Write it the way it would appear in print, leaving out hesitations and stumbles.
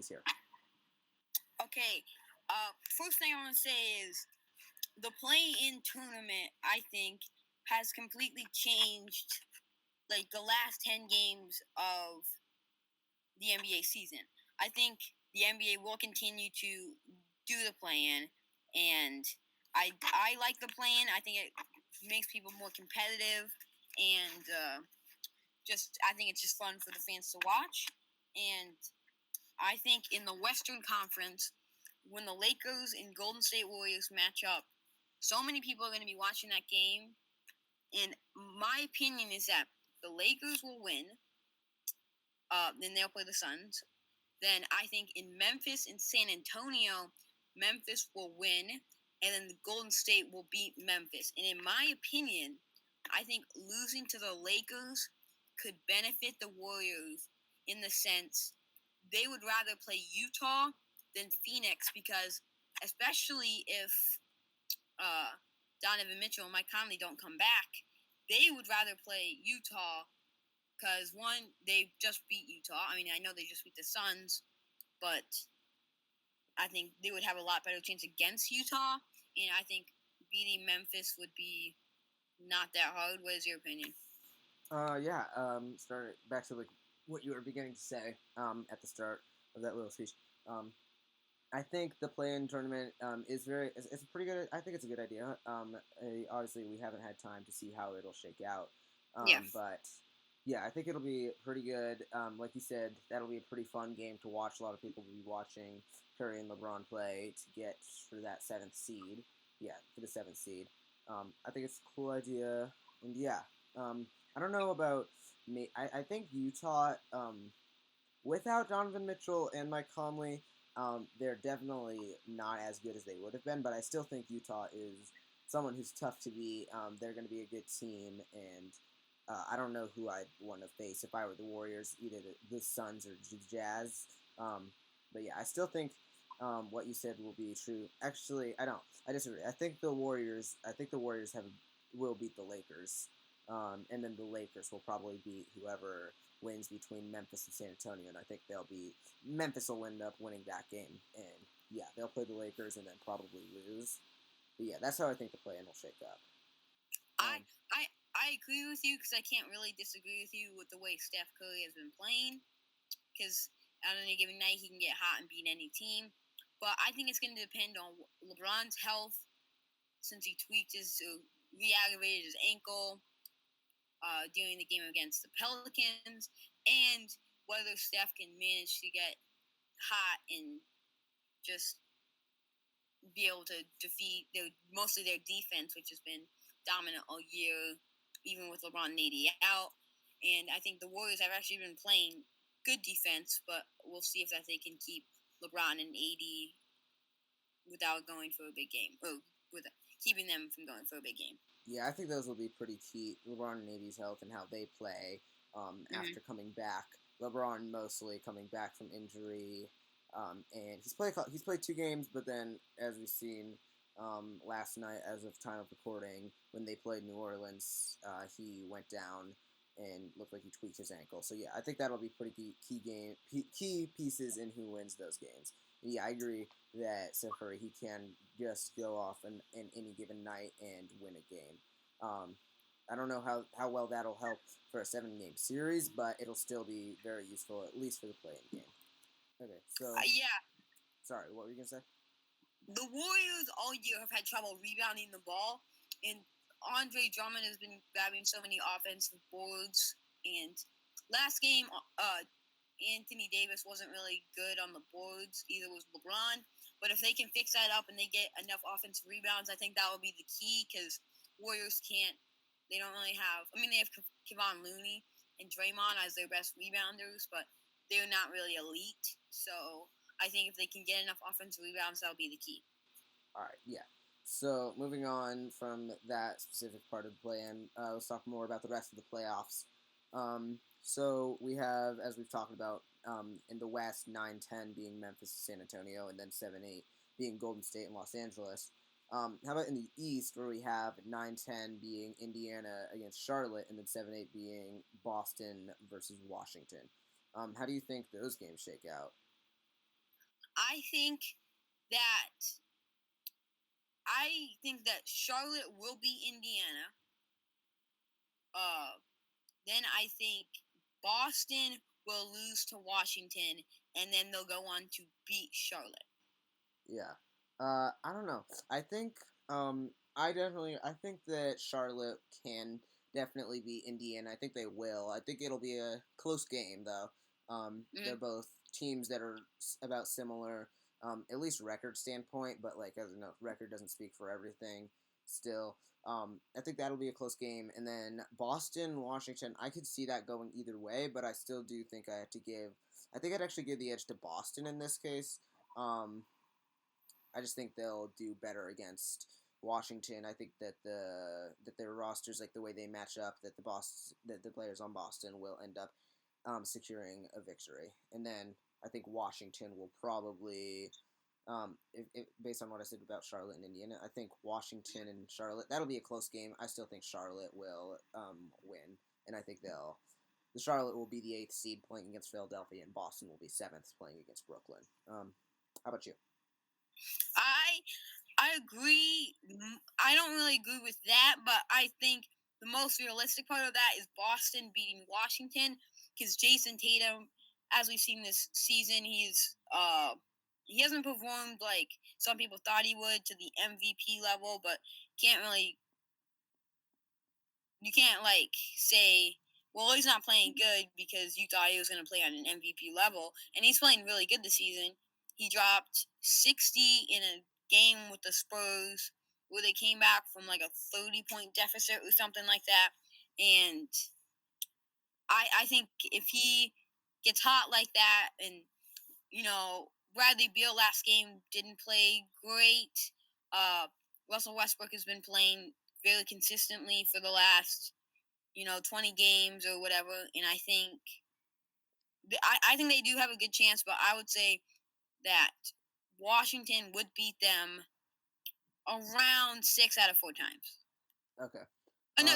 pieces here. Okay, first thing I want to say is the play-in tournament, I think, has completely changed, like, the last 10 games of the NBA season. I think the NBA will continue to do the play-in, and I like the play-in. I think it makes people more competitive, and I think it's just fun for the fans to watch. And I think in the Western Conference, when the Lakers and Golden State Warriors match up, so many people are going to be watching that game. And my opinion is that the Lakers will win. Then they'll play the Suns. Then I think in Memphis and San Antonio, Memphis will win, and then the Golden State will beat Memphis. And in my opinion, I think losing to the Lakers could benefit the Warriors in the sense they would rather play Utah than Phoenix, because especially if Donovan Mitchell and Mike Conley don't come back, they would rather play Utah because, one, they just beat Utah. I mean, I know they just beat the Suns, but I think they would have a lot better chance against Utah, and I think beating Memphis would be not that hard. What is your opinion? Start back to like what you were beginning to say at the start of that little speech. I think the play-in tournament is it's a pretty good. I think it's a good idea. Obviously, we haven't had time to see how it'll shake out. But yeah, I think it'll be pretty good. Like you said, that'll be a pretty fun game to watch. A lot of people will be watching Curry and LeBron play to get for that seventh seed. Yeah, for the seventh seed. I think it's a cool idea, and yeah. I don't know about me. I think Utah, without Donovan Mitchell and Mike Conley, they're definitely not as good as they would have been. But I still think Utah is someone who's tough to beat. They're going to be a good team, and I don't know who I'd want to face if I were the Warriors, either the Suns or the Jazz. But yeah, I still think what you said will be true. Actually, I don't. I disagree. I think the Warriors. Will beat the Lakers. And then the Lakers will probably beat whoever wins between Memphis and San Antonio, and I think Memphis will end up winning that game, and yeah, they'll play the Lakers and then probably lose. But yeah, that's how I think the play-in will shake up. I agree with you because I can't really disagree with you with the way Steph Curry has been playing, because on any given night he can get hot and beat any team. But I think it's going to depend on LeBron's health, since he tweaked re-aggravated his ankle during the game against the Pelicans, and whether Steph can manage to get hot and just be able to defeat mostly their defense, which has been dominant all year, even with LeBron and AD out. And I think the Warriors have actually been playing good defense, but we'll see if they can keep LeBron and AD without going for a big game, or with keeping them from going for a big game. Yeah, I think those will be pretty key. LeBron and AD's health and how they play after coming back. LeBron mostly coming back from injury, and he's played 2 games, but then as we've seen last night, as of time of recording, when they played New Orleans, he went down and looked like he tweaked his ankle. So yeah, I think that'll be pretty key pieces in who wins those games. And yeah, I agree that Steph Curry, he can just go off in any given night and win a game. I don't know how well that'll help for a 7-game series, but it'll still be very useful, at least for the play-in game. Okay, so yeah. Sorry, what were you gonna say? The Warriors all year have had trouble rebounding the ball, and Andre Drummond has been grabbing so many offensive boards. And last game, Anthony Davis wasn't really good on the boards. Either was LeBron. But if they can fix that up and they get enough offensive rebounds, I think that will be the key, because Warriors can't. They don't really have. I mean, they have Kevon Looney and Draymond as their best rebounders, but they're not really elite. So I think if they can get enough offensive rebounds, that'll be the key. All right, yeah. So moving on from that specific part of the play-in, let's talk more about the rest of the playoffs. So we have, as we've talked about, in the West, 9-10 being Memphis and San Antonio, and then 7-8 being Golden State and Los Angeles. How about in the East, where we have 9-10 being Indiana against Charlotte, and then 7-8 being Boston versus Washington? How do you think those games shake out? I think that Charlotte will beat Indiana. Then I think Boston will lose to Washington, and then they'll go on to beat Charlotte. Yeah. I don't know. I think I think that Charlotte can definitely beat Indiana. I think they will. I think it'll be a close game though. They're both teams that are about similar, at least record standpoint. But like as you know, record doesn't speak for everything. Still, I think that'll be a close game. And then Boston, Washington, I could see that going either way. But I still do think I have to give. I think I'd actually give the edge to Boston in this case. I just think they'll do better against Washington. I think that their rosters, like the way they match up, that the players on Boston will end up securing a victory. And then I think Washington will probably, based on what I said about Charlotte and Indiana, I think Washington and Charlotte, that'll be a close game. I still think Charlotte will win, and I think the Charlotte will be the 8th seed playing against Philadelphia, and Boston will be 7th playing against Brooklyn. How about you? I agree. I don't really agree with that, but I think the most realistic part of that is Boston beating Washington, because Jason Tatum, as we've seen this season, he hasn't performed like some people thought he would to the MVP level, but can't really you can't like say, well, he's not playing good because you thought he was going to play on an MVP level, and he's playing really good this season. He dropped 60 in a game with the Spurs where they came back from like a 30-point deficit or something like that. And I think if he gets hot like that, and Bradley Beal last game didn't play great. Russell Westbrook has been playing very consistently for the last 20 games or whatever, and I think they do have a good chance, but I would say that Washington would beat them around 6 out of 4 times. Okay.